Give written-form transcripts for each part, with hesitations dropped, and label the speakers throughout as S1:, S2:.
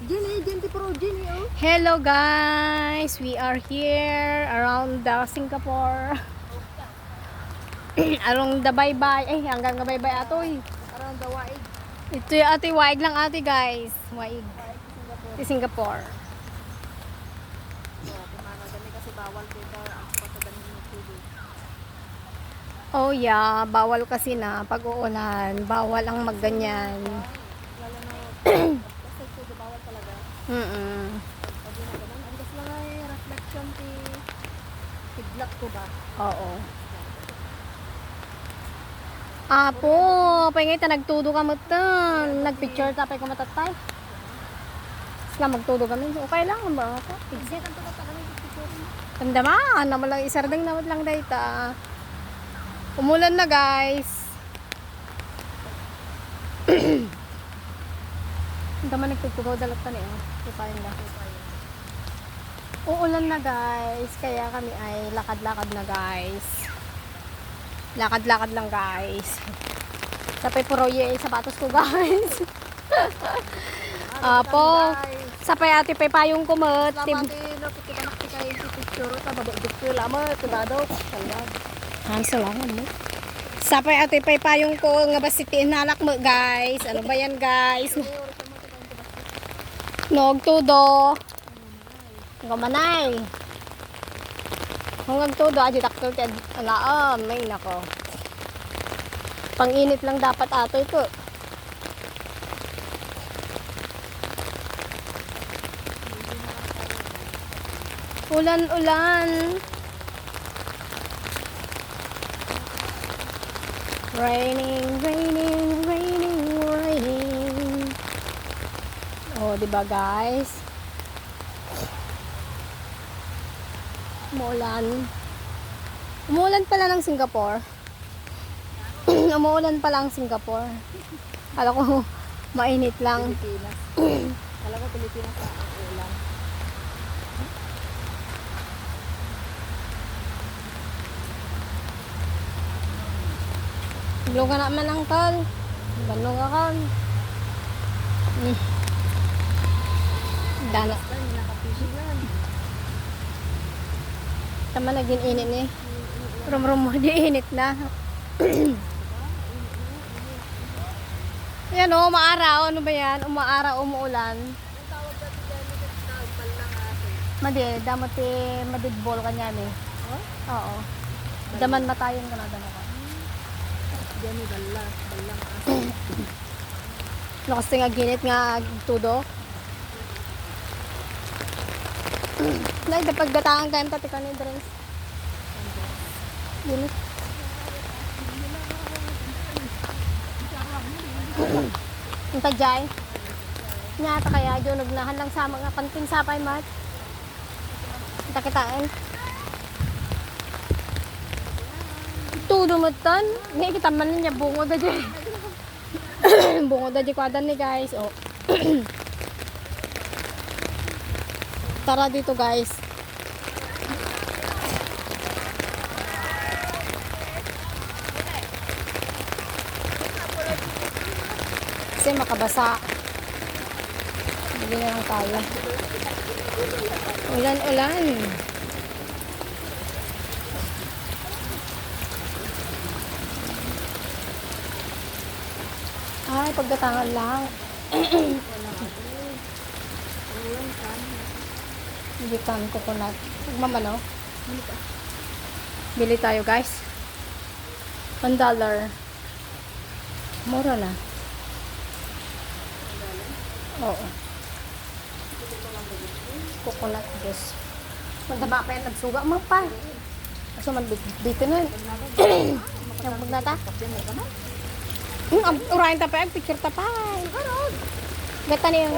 S1: Jenny Pro, Jenny, oh.
S2: Hello guys, we are here around the Singapore. Around the bye-bye. Hanggang the bye-bye atoy.
S1: Around the Waig.
S2: Ito yung ate, waig lang ate guys. Waig. Sa Singapore.
S1: Oh, kumana dami kasi bawal dito ang pagkaganin ng tubo.
S2: Oh yeah, bawal kasi na pag uulan. Bawal ang magganyan.
S1: Lalo na kasi tubo bawal talaga. Pag ginaganon, ang gas lang ay reflection kidlat ko ba?
S2: Oo. Apo, pangay ta nagtudo ka mo ta. Nagpicture tapay ko matatay. Nga magtudo kami. Okay lang ba?
S1: Exit ang tubo pa kami picture mo.
S2: Pandaman, naman lang isardeng naman lang dayta. Umulan na guys. Daman nagtutugaw dalat ta niya. Tupayin na. Uulan na guys. Kaya kami ay lakad-lakad na guys. Lakad-lakad lang guys. Sapay puroye sapatos ko guys. Apo. Sapay ate pay payong kumot.
S1: Lamati no kita nakikay picture ta babo picture lamot tibado. Kaya.
S2: Ay, salamat mo. Sapay ate pay payong ko nga basiti nalak mo guys. Ano ba yan guys? Nogtudo. Gamanay. Hanggang todo aji dakkel kay alaam, may nako. Panginit lang dapat ato ito. Ulan-ulan. Raining, raining, raining, raining. Oh, 'di ba guys? Umuulan. Umuulan pala ng Singapore. Umuulan pala ang Singapore. Kala ko mainit lang.
S1: Pilipinas. Talaga Pilipinas ang ulan.
S2: Iglo ka naman ang kal. Ganun ka kan. Dana.
S1: Ay, nakapishing yan.
S2: Tama naging init eh. Rum-rum mo di init na. Yan o, umaaraw. Ano ba yan? Umaaraw, umuulan.
S1: Ang tawag dati dyan, tawag palang ate.
S2: Madi, damati madigbol ka niyan eh.
S1: Oh?
S2: Oo. Daman matayon ka na dama ka.
S1: Jenny, balang ate.
S2: Lakas nga ginit nga tudo. Nay, dapat gataan kayo tati ka ni Dres. Ginit. Ang tagjay. Nyata kaya, dyan nagnahan lang sa mga panting sapay mat. Kita kitain. Tudo mo tan. Ngayon kita man niya bungo da dyan. Bungo da dyan kwadan ni guys. Oh. Tara dito guys. Kasi makabasa. Bili na lang tayo. Ulan-ulan. Ay, pagdatangan lang. Bigitan coconut. Magmamano. Bili tayo guys. $1. Mura na. Oo. Coconut juice. Magdaba pa yan. Nagsuga mo pa. Kaso man dito na. Yung magnata. Urahin tapay. Picture tapay. Gata na yung...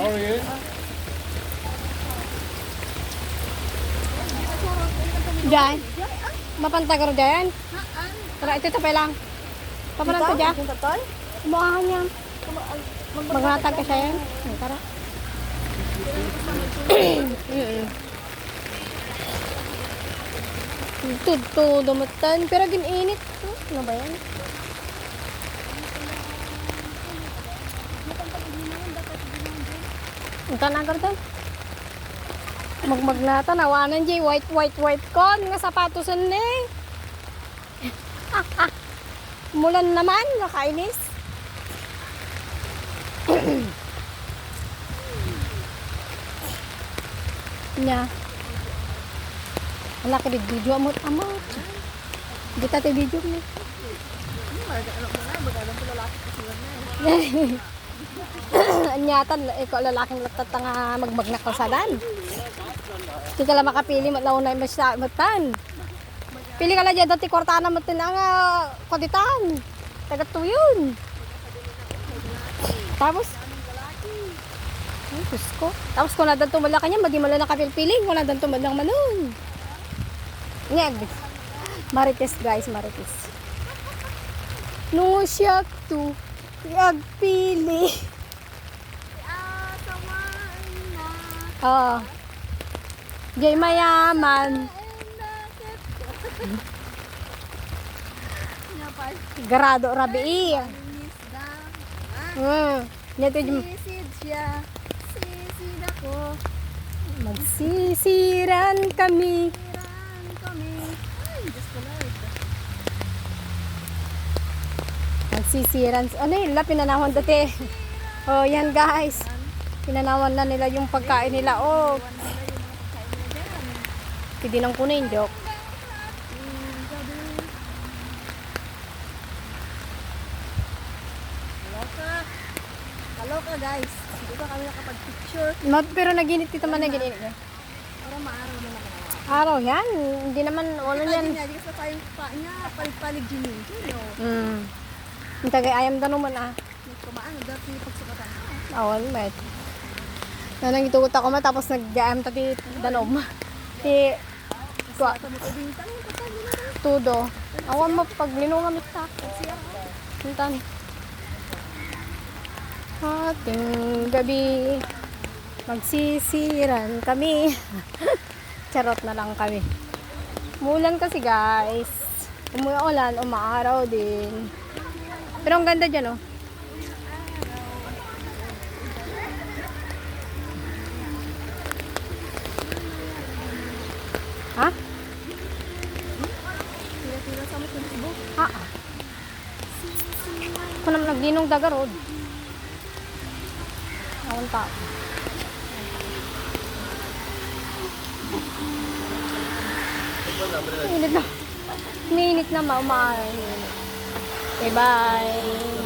S2: Diyan. Mapantagaro dyan. Tara, ito tapay lang. Papanan to dyan. Umuahan niya. Magratag ka siya yan. Tara. Ito, dumatan. Pero gininit. Ano ba yan? Ito na karton. Magmag na ito. Nawanan dyan. White kon. Nga sapatos ni. Mulan naman. Nakainis. Nya. Wala ka video amot. Hindi ka tayo video mo. Anyatan, ikaw lalaking latat nga magmag na kalsadan. Hindi ka lang makapili, matlaw na yung matan. Pili ka lang dyan, dati kwartana matin ang koditan. Tagat to yun. Tapos, ay, Diyos ko. Tapos kung nadan tumala ka niya, madi mala nakapilpiling. Kung nadan tumalang manon. Ngeg. Marites guys, marites. Nung siya to, agpili. Oh. Jay mayaman. Grado rabi. Nito yung
S1: Sisid ako.
S2: magsisiran kami.
S1: Ay, Diyos ko Lord.
S2: Magsisiran. Ano yun? Pinanahon dati. Oh, yan guys. Pinanawan na nila yung pagkain nila. Oh. Hindi nang kunin, joke.
S1: Kaloka guys. Hindi pa kami nakapag-picture.
S2: Pero naginit dito man naginit.
S1: Para maaraw na naman.
S2: Araw yan. Hindi naman, wala yan.
S1: Hindi ka sa tayong pa niya. Palig-palig gini.
S2: Yung tagay ayam daw naman
S1: Kumaan. Dati pagsukatan.
S2: Awan, met. Nanang itugot ako tapos nag-ayam tati danom. Ti, kwa, tudo. Awan mo, pag linungan mo ta. Hintan. Ating gabi, magsisiran kami. Charot na lang kami. Mulan kasi guys. Umuulan, umaaraw din. Pero ang ganda dyan, oh. Ha?
S1: Tira-tira sa mga Facebook.
S2: Ha? Ako naman naglinong dagarod. Akong tao. Init na. Mainit na, umain. Okay, bye.